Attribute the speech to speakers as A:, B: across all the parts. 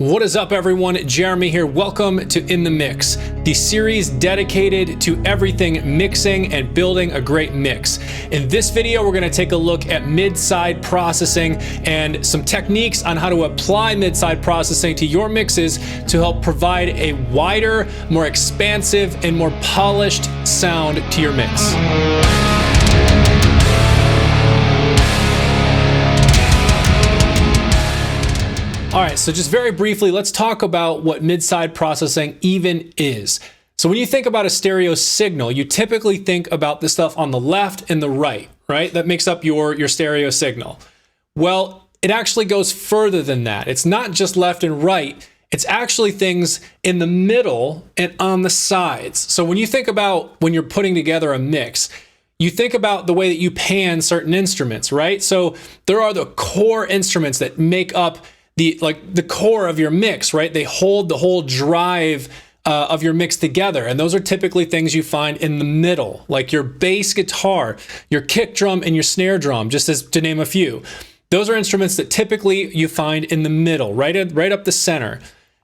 A: What is up, everyone? Jeremy here. Welcome to In the Mix, the series dedicated to everything mixing and building a great mix. In this video, we're going to take a look at mid-side processing and some techniques on how to apply mid-side processing to your mixes to help provide a wider, more expansive, and more polished sound to your mix. All right, so just very briefly, let's talk about what mid-side processing even is. So when you think about a stereo signal, you typically think about the stuff on the left and the right? That makes up your stereo signal. Well, it actually goes further than that. It's not just left and right. It's actually things in the middle and on the sides. So when you think about when you're putting together a mix, you think about the way that you pan certain instruments, right? So there are the core instruments that make up the core of your mix, right? They hold the whole drive of your mix together. And those are typically things you find in the middle, like your bass guitar, your kick drum, and your snare drum, just as to name a few. Those are instruments that typically you find in the middle, right up the center.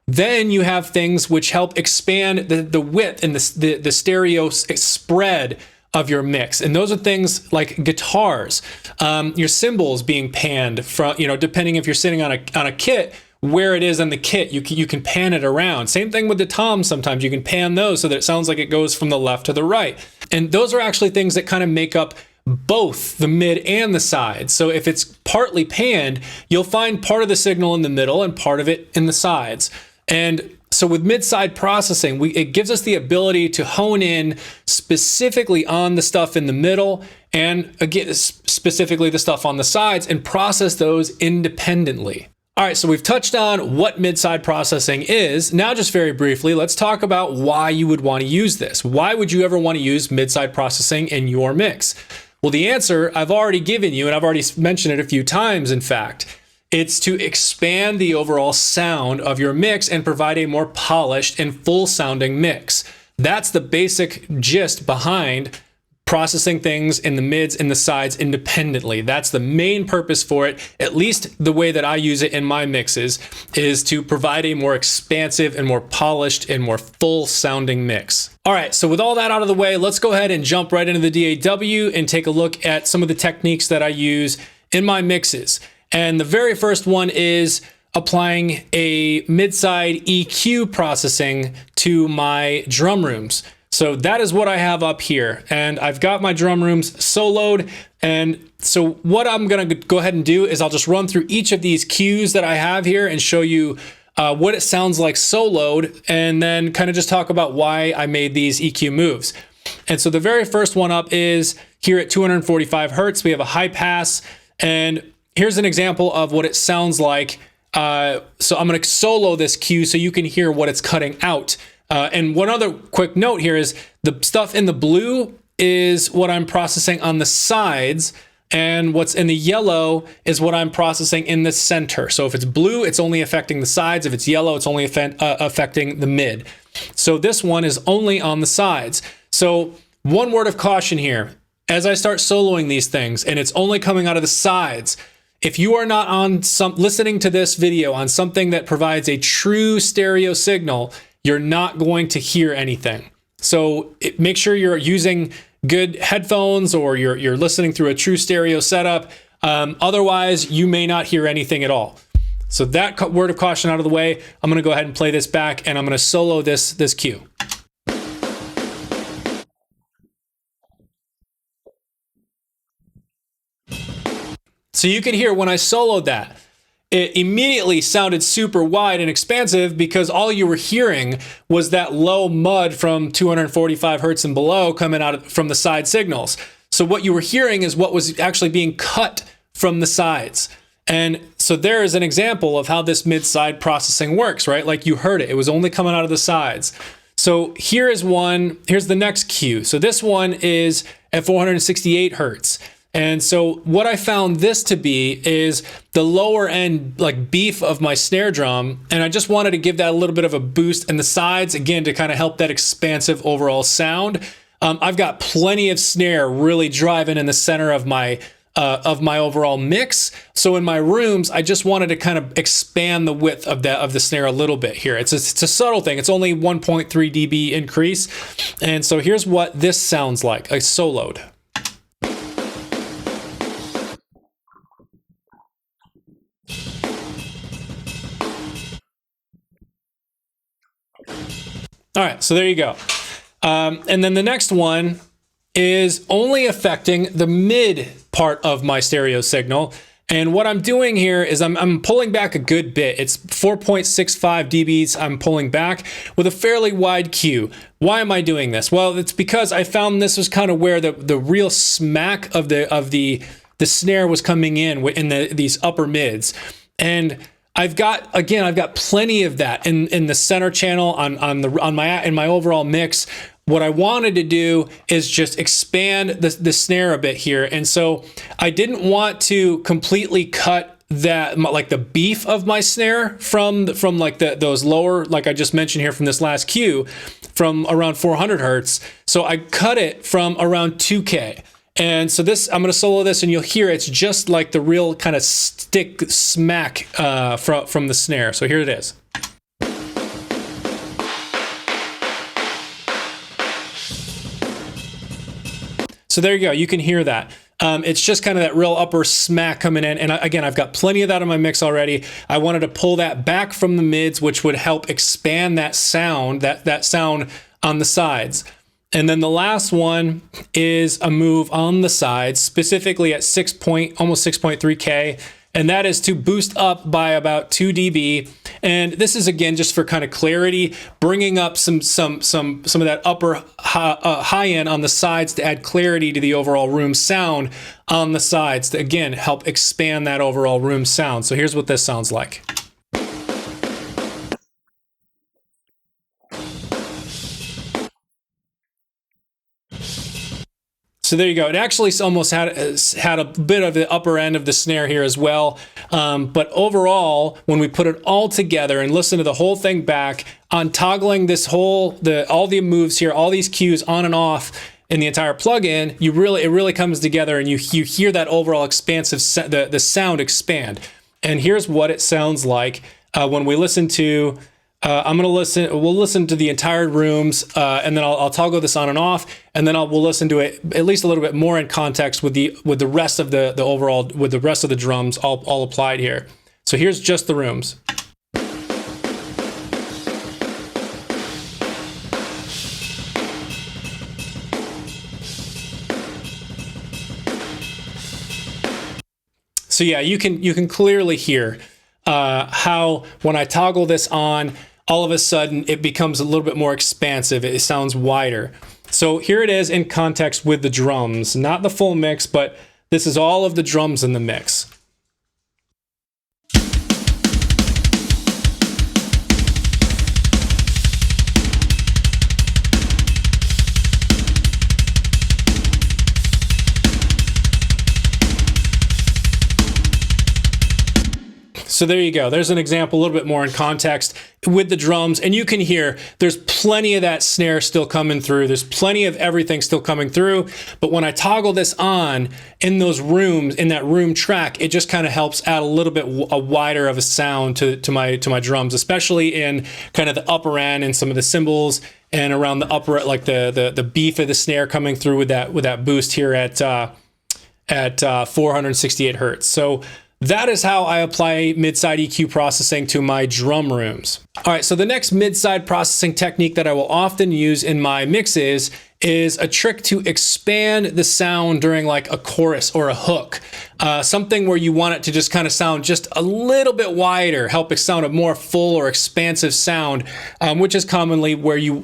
A: Then you have things which help expand the width and the stereo spread of your mix. And those are things like guitars, your cymbals being panned from, depending if you're sitting on a kit, where it is on the kit, you can pan it around. Same thing with the toms. Sometimes you can pan those so that it sounds like it goes from the left to the right. And those are actually things that kind of make up both the mid and the sides. So if it's partly panned, you'll find part of the signal in the middle and part of it in the sides. And so with mid-side processing, it gives us the ability to hone in specifically on the stuff in the middle and again, specifically the stuff on the sides and process those independently. All right, so we've touched on what mid-side processing is. Now, just very briefly, let's talk about why you would want to use this. Why would you ever want to use mid-side processing in your mix? Well, the answer I've already given you, and I've already mentioned it a few times, in fact. It's to expand the overall sound of your mix and provide a more polished and full sounding mix. That's the basic gist behind processing things in the mids and the sides independently. That's the main purpose for it, at least the way that I use it in my mixes, is to provide a more expansive and more polished and more full sounding mix. All right, so with all that out of the way, let's go ahead and jump right into the DAW and take a look at some of the techniques that I use in my mixes. And the very first one is applying a mid-side EQ processing to my drum rooms. So that is what I have up here. And I've got my drum rooms soloed. And so what I'm going to go ahead and do is I'll just run through each of these cues that I have here and show you what it sounds like soloed, and then kind of just talk about why I made these EQ moves. And so the very first one up is here at 245 hertz. We have a high pass, and here's an example of what it sounds like. So I'm going to solo this cue so you can hear what it's cutting out. And one other quick note here is the stuff in the blue is what I'm processing on the sides, and what's in the yellow is what I'm processing in the center. So if it's blue, it's only affecting the sides. If it's yellow, it's only affecting the mid. So this one is only on the sides. So one word of caution here, as I start soloing these things and it's only coming out of the sides, if you are not on listening to this video on something that provides a true stereo signal, you're not going to hear anything. So make sure you're using good headphones or you're listening through a true stereo setup. Otherwise, you may not hear anything at all. So that word of caution out of the way, I'm going to go ahead and play this back, and I'm going to solo this cue. So you can hear when I soloed that, it immediately sounded super wide and expansive because all you were hearing was that low mud from 245 hertz and below coming out from the side signals. So what you were hearing is what was actually being cut from the sides. And so there is an example of how this mid-side processing works, right? Like you heard it, it was only coming out of the sides. So here's the next cue. So this one is at 468 hertz. And so what I found this to be is the lower end beef of my snare drum, and I just wanted to give that a little bit of a boost in the sides, again, to kind of help that expansive overall sound. I've got plenty of snare really driving in the center of my of my overall mix. So in my rooms, I just wanted to kind of expand the width of the snare a little bit here. It's a subtle thing. It's only 1.3 dB increase. And so here's what this sounds like, a soloed. All right, so there you go. And then the next one is only affecting the mid part of my stereo signal. And what I'm doing here is I'm pulling back a good bit. It's 4.65 dBs I'm pulling back with a fairly wide Q. Why am I doing this? Well, it's because I found this was kind of where the real smack of the snare was coming in these upper mids. And I've got plenty of that in the center channel in my overall mix. What I wanted to do is just expand the snare a bit here. And so I didn't want to completely cut that, like the beef of my snare from like those lower, like I just mentioned here from this last cue, from around 400 hertz. So I cut it from around 2K. And so this, I'm going to solo this and you'll hear it's just like the real kind of stick smack from the snare. So here it is. So there you go. You can hear that. It's just kind of that real upper smack coming in. And again, I've got plenty of that in my mix already. I wanted to pull that back from the mids, which would help expand that sound, that sound on the sides. And then the last one is a move on the sides, specifically at almost 6.3K. And that is to boost up by about 2 dB. And this is again just for kind of clarity, bringing up some of that upper high end on the sides to add clarity to the overall room sound on the sides to again help expand that overall room sound. So here's what this sounds like. So there you go. It actually almost had a bit of the upper end of the snare here as well. But overall, when we put it all together and listen to the whole thing back, on toggling this all the moves here, all these cues on and off in the entire plugin, it really comes together and you hear that overall expansive, the sound expand. And here's what it sounds like when we listen to. We'll listen to the entire rooms, and then I'll toggle this on and off, and then we'll listen to it at least a little bit more in context with the rest of the overall, with the rest of the drums all applied here. So here's just the rooms. So yeah, you can clearly hear how when I toggle this on, all of a sudden it becomes a little bit more expansive. It sounds wider. So here it is in context with the drums, not the full mix, but this is all of the drums in the mix. So there you go. There's an example a little bit more in context with the drums. And you can hear there's plenty of that snare still coming through. There's plenty of everything still coming through. But when I toggle this on in those rooms, in that room track, it just kind of helps add a little bit wider of a sound to my drums, especially in kind of the upper end and some of the cymbals and around the upper, like the beef of the snare coming through with that boost here at 468 hertz. So that is how I apply mid-side EQ processing to my drum rooms. All right, so the next mid-side processing technique that I will often use in my mixes is a trick to expand the sound during like a chorus or a hook. Something where you want it to just kind of sound just a little bit wider, help it sound a more full or expansive sound, which is commonly where you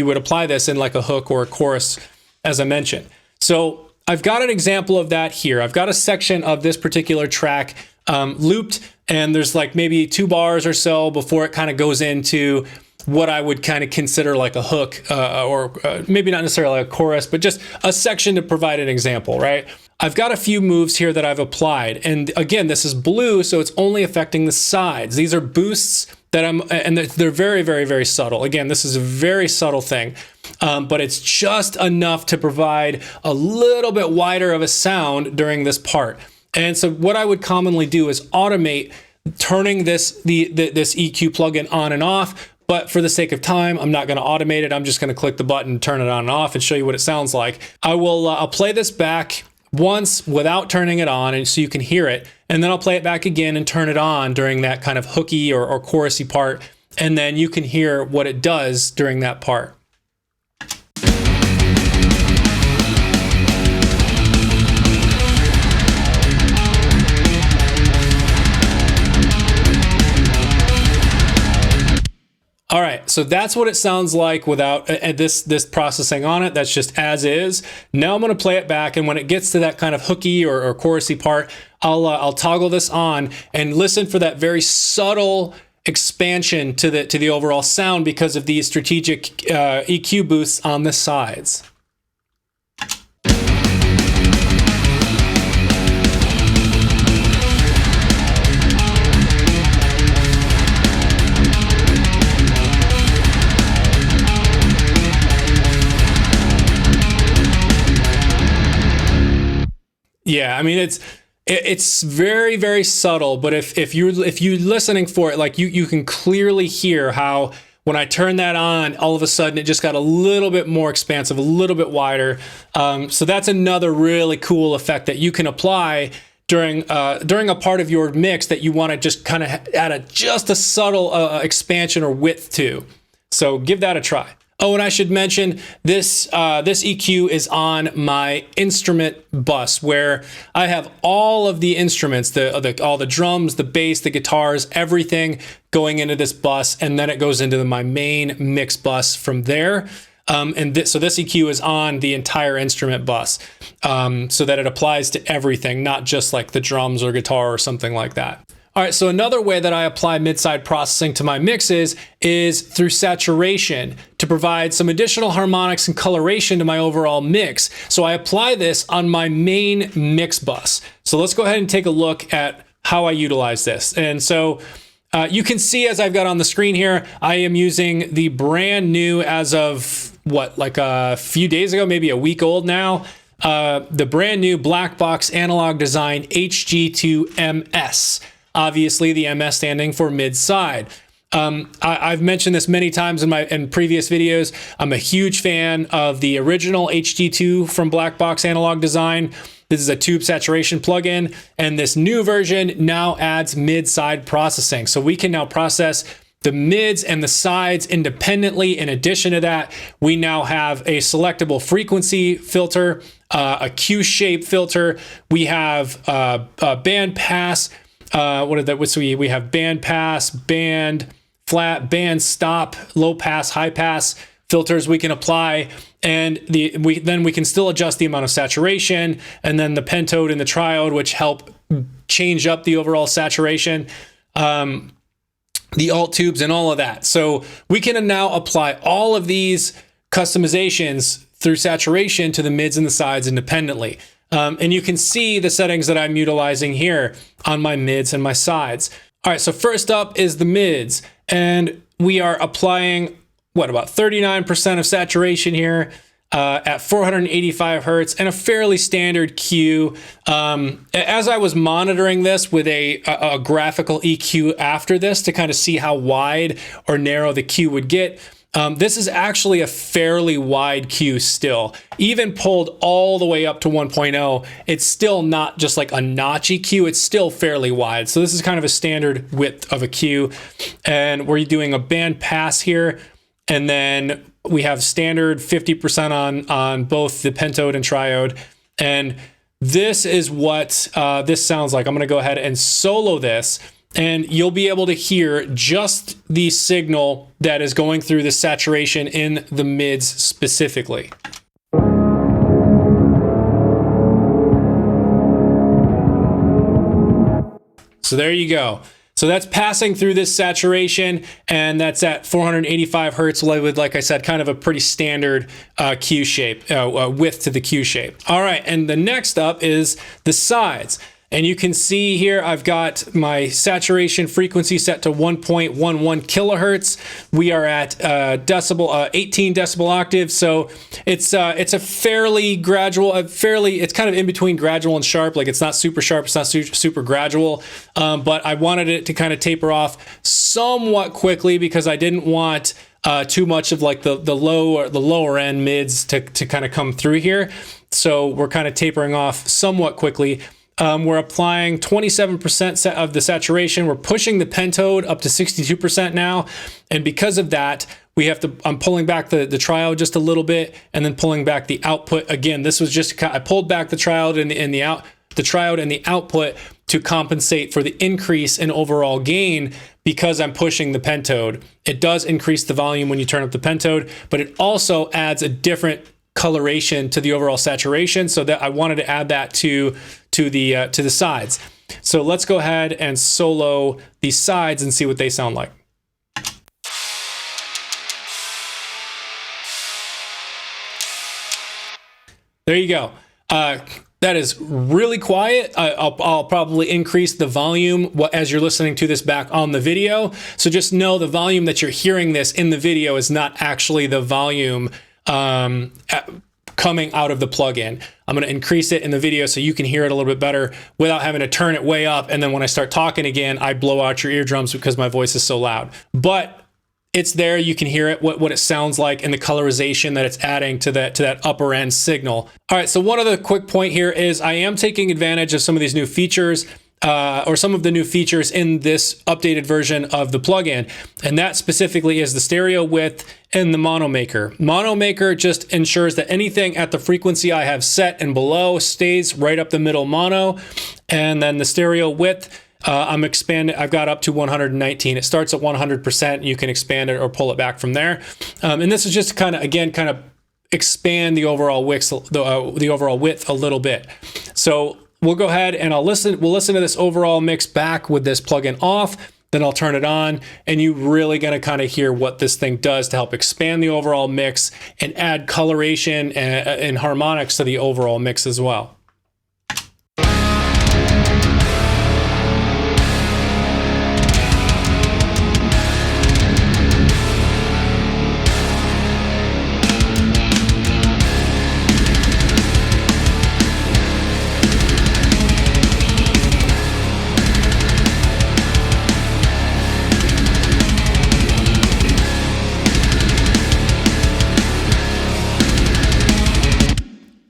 A: would apply this in like a hook or a chorus, as I mentioned. So I've got an example of that here. I've got a section of this particular track looped, and there's like maybe 2 bars or so before it kind of goes into what I would kind of consider like a hook, or maybe not necessarily a chorus, but just a section to provide an example, right? I've got a few moves here that I've applied, and again, this is blue, so it's only affecting the sides. These are boosts that and they're very, very, very subtle. Again, this is a very subtle thing, but it's just enough to provide a little bit wider of a sound during this part. And so what I would commonly do is automate turning this EQ plugin on and off. But for the sake of time, I'm not going to automate it. I'm just going to click the button, turn it on and off, and show you what it sounds like. I'll play this back once without turning it on, and so you can hear it. And then I'll play it back again and turn it on during that kind of hooky or chorusy part. And then you can hear what it does during that part. All right, so that's what it sounds like without this processing on it. That's just as is. Now I'm going to play it back, and when it gets to that kind of hooky or chorusy part, I'll toggle this on and listen for that very subtle expansion to the overall sound because of these strategic EQ boosts on the sides. Yeah, I mean it's very, very subtle, but if you're listening for it, like you can clearly hear how when I turn that on, all of a sudden it just got a little bit more expansive, a little bit wider. So that's another really cool effect that you can apply during a part of your mix that you want to just kind of add just a subtle expansion or width to. So give that a try. Oh, and I should mention this EQ is on my instrument bus where I have all of the instruments, all the drums, the bass, the guitars, everything going into this bus, and then it goes into my main mix bus from there. So this EQ is on the entire instrument bus, so that it applies to everything, not just like the drums or guitar or something like that. All right, so another way that I apply mid-side processing to my mixes is through saturation to provide some additional harmonics and coloration to my overall mix. So I apply this on my main mix bus. So let's go ahead and take a look at how I utilize this. And so you can see, as I've got on the screen here, I am using the brand new, as of like a few days ago, maybe a week old now, the brand new black box analog design HG2MS. Obviously, the MS standing for mid-side. I've mentioned this many times in previous videos. I'm a huge fan of the original HG2 from Black Box Analog Design. This is a tube saturation plugin, and this new version now adds mid-side processing. So we can now process the mids and the sides independently. In addition to that, we now have a selectable frequency filter, a Q-shape filter. We have a band pass. We have band pass, band flat, band stop, low pass, high pass filters we can apply, and we can still adjust the amount of saturation, and then the pentode and the triode, which help change up the overall saturation, the alt tubes and all of that. So we can now apply all of these customizations through saturation to the mids and the sides independently. And you can see the settings that I'm utilizing here on my mids and my sides. All right, so first up is the mids, and we are applying, about 39% of saturation here at 485 hertz and a fairly standard Q. As I was monitoring this with a graphical EQ after this to kind of see how wide or narrow the Q would get, this is actually a fairly wide Q still. Even pulled all the way up to 1.0, it's still not just like a notchy Q, it's still fairly wide. So this is kind of a standard width of a Q. And we're doing a band pass here. And then we have standard 50% on both the pentode and triode. And this is what this sounds like. I'm gonna go ahead and solo this, and you'll be able to hear just the signal that is going through the saturation in the mids specifically. So there you go. So that's passing through this saturation, and that's at 485 hertz with, like I said, kind of a pretty standard Q shape, width to the Q shape. All right, and the next up is the sides. And you can see here, I've got my saturation frequency set to 1.11 kilohertz. We are at 18 decibel octaves. So it's a fairly gradual, it's kind of in between gradual and sharp. Like it's not super sharp, it's not super gradual. But I wanted it to kind of taper off somewhat quickly because I didn't want too much of like the lower end mids to kind of come through here. So we're kind of tapering off somewhat quickly. We're applying 27% of the saturation. We're pushing the pentode up to 62% now. And because of that, I'm pulling back the triode just a little bit and then pulling back the output. Again, this was just, I pulled back the triode and the output to compensate for the increase in overall gain because I'm pushing the pentode. It does increase the volume when you turn up the pentode, but it also adds a different coloration to the overall saturation, so that I wanted to add that to the sides. So let's go ahead and solo these sides and see what they sound like. There you go. That is really quiet. I'll probably increase the volume as you're listening to this back on the video. So just know the volume that you're hearing this in the video is not actually the volume coming out of the plugin. I'm going to increase it in the video so you can hear it a little bit better without having to turn it way up. And then when I start talking again, I blow out your eardrums because my voice is so loud. But it's there. You can hear it, what it sounds like, and the colorization that it's adding to that upper end signal. All right. So one other quick point here is I am taking advantage of some of these new features. Or some of the new features in this updated version of the plugin. And that specifically is the stereo width and the mono maker. Mono maker just ensures that anything at the frequency I have set and below stays right up the middle mono. And then the stereo width, I'm expanding, I've got up to 119. It starts at 100%. You can expand it or pull it back from there. And this is just kind of expand the overall width, the overall width a little bit. So we'll go ahead and we'll listen to this overall mix back with this plugin off, then I'll turn it on, and you're really gonna kind of hear what this thing does to help expand the overall mix and add coloration and harmonics to the overall mix as well.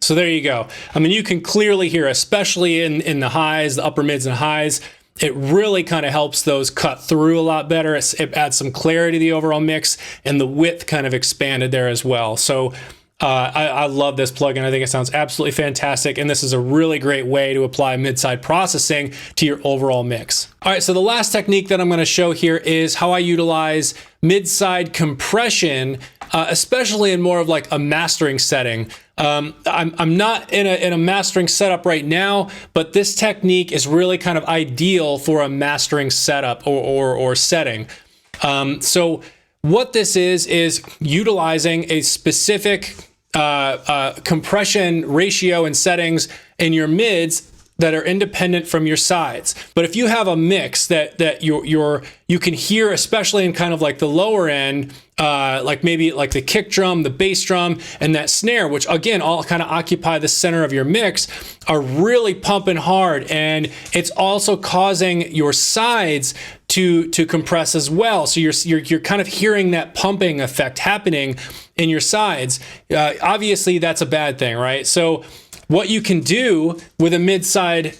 A: So there you go. I mean, you can clearly hear, especially in the highs, the upper mids and highs, it really kind of helps those cut through a lot better. It adds some clarity to the overall mix, and the width kind of expanded there as well. So I love this plugin. I think it sounds absolutely fantastic, and this is a really great way to apply mid-side processing to your overall mix. All right, so the last technique that I'm going to show here is how I utilize mid-side compression, especially in more of like a mastering setting. I'm not in a mastering setup right now, but this technique is really kind of ideal for a mastering setup or setting. So what this is utilizing a specific compression ratio and settings in your mids that are independent from your sides. But if you have a mix that you can hear, especially in kind of like the lower end, like maybe like the kick drum, the bass drum, and that snare, which again all kind of occupy the center of your mix, are really pumping hard, and it's also causing your sides to compress as well. So you're kind of hearing that pumping effect happening in your sides. Obviously, that's a bad thing, right? So what you can do with a mid-side,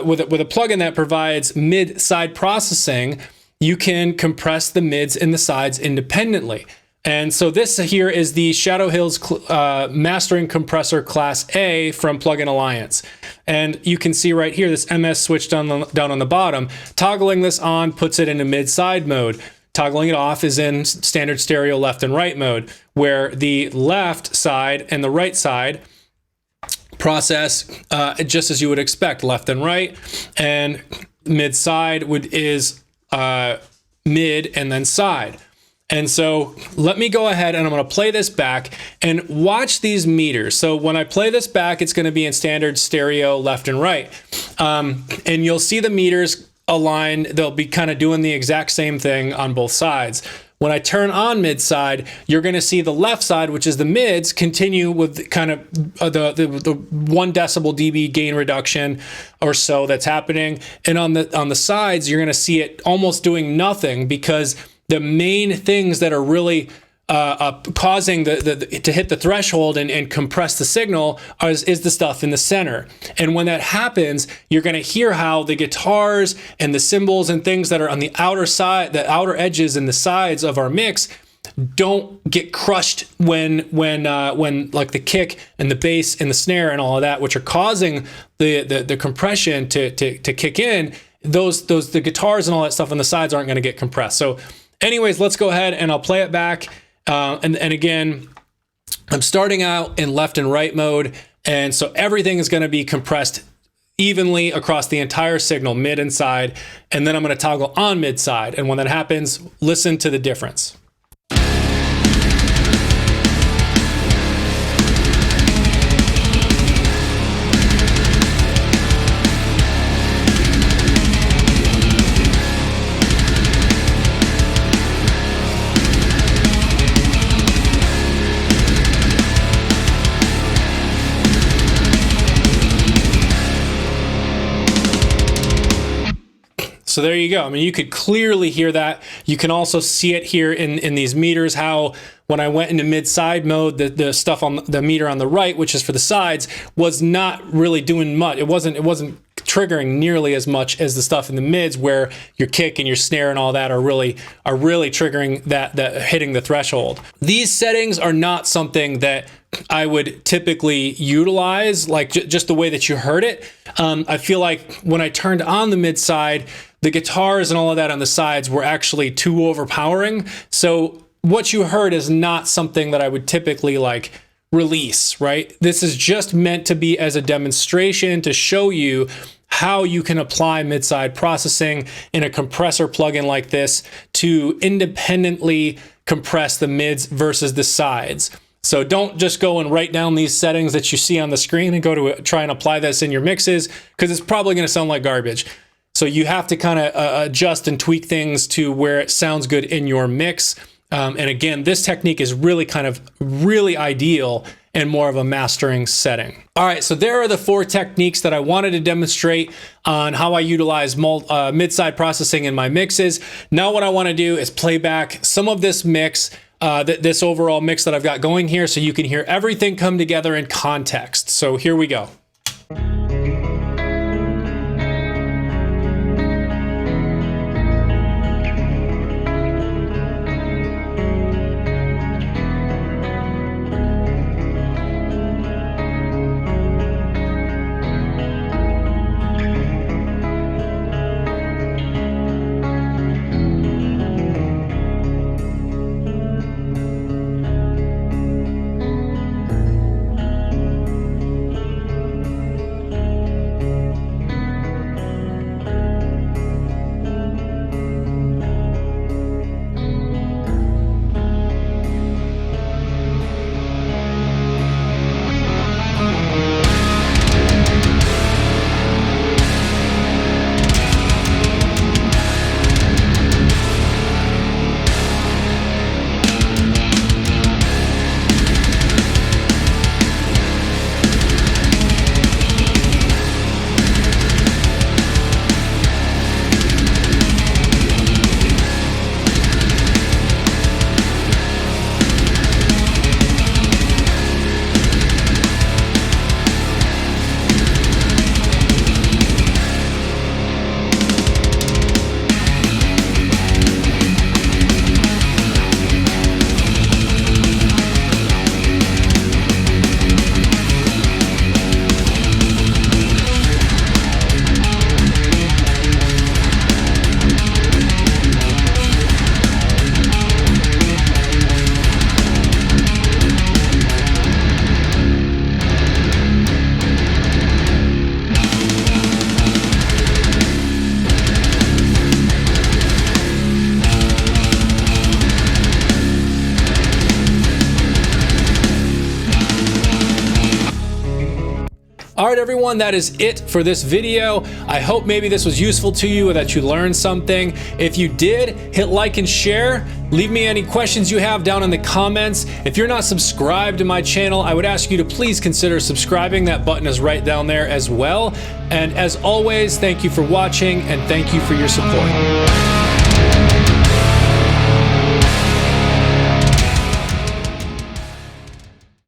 A: with a plugin that provides mid-side processing, you can compress the mids and the sides independently. And so this here is the Shadow Hills Mastering Compressor Class A from Plugin Alliance. And you can see right here, this MS switch down on the bottom. Toggling this on puts it into mid-side mode. Toggling it off is in standard stereo left and right mode, where the left side and the right side process just as you would expect, left and right, and mid side is mid and then side. And so let me go ahead and I'm going to play this back and watch these meters. So when I play this back, it's going to be in standard stereo left and right. And you'll see the meters aligned. They'll be kind of doing the exact same thing on both sides. When I turn on mid side, you're going to see the left side, which is the mids, continue with kind of the 1 decibel dB gain reduction or so that's happening. And on the sides, you're going to see it almost doing nothing, because the main things that are really causing to hit the threshold and compress the signal is the stuff in the center. And when that happens, you're going to hear how the guitars and the cymbals and things that are on the outer side, the outer edges and the sides of our mix, don't get crushed when like the kick and the bass and the snare and all of that, which are causing the compression to kick in. The guitars and all that stuff on the sides aren't going to get compressed. So anyways, let's go ahead and I'll play it back. And again, I'm starting out in left and right mode. And so everything is going to be compressed evenly across the entire signal, mid and side. And then I'm going to toggle on mid side. And when that happens, listen to the difference. So there you go. I mean, you could clearly hear that. You can also see it here in these meters, how when I went into mid-side mode, the stuff on the meter on the right, which is for the sides, was not really doing much. It wasn't triggering nearly as much as the stuff in the mids, where your kick and your snare and all that are really triggering that hitting the threshold. These settings are not something that I would typically utilize, like just the way that you heard it. I feel like when I turned on the mid side, the guitars and all of that on the sides were actually too overpowering. So what you heard is not something that I would typically like release, right? This is just meant to be as a demonstration to show you how you can apply mid-side processing in a compressor plugin like this to independently compress the mids versus the sides. So don't just go and write down these settings that you see on the screen and go to try and apply this in your mixes, because it's probably going to sound like garbage. So you have to kind of adjust and tweak things to where it sounds good in your mix. And again, this technique is really really ideal and more of a mastering setting. All right, so there are the 4 techniques that I wanted to demonstrate on how I utilize mid-side processing in my mixes. Now what I want to do is play back some of this mix, this overall mix that I've got going here, so you can hear everything come together in context. So here we go. right, everyone, that is it for this video. I hope maybe this was useful to you or that you learned something. If you did, hit like and share. Leave me any questions you have down in the comments. If you're not subscribed to my channel, I would ask you to please consider subscribing. That button is right down there as well. And as always, thank you for watching and thank you for your support.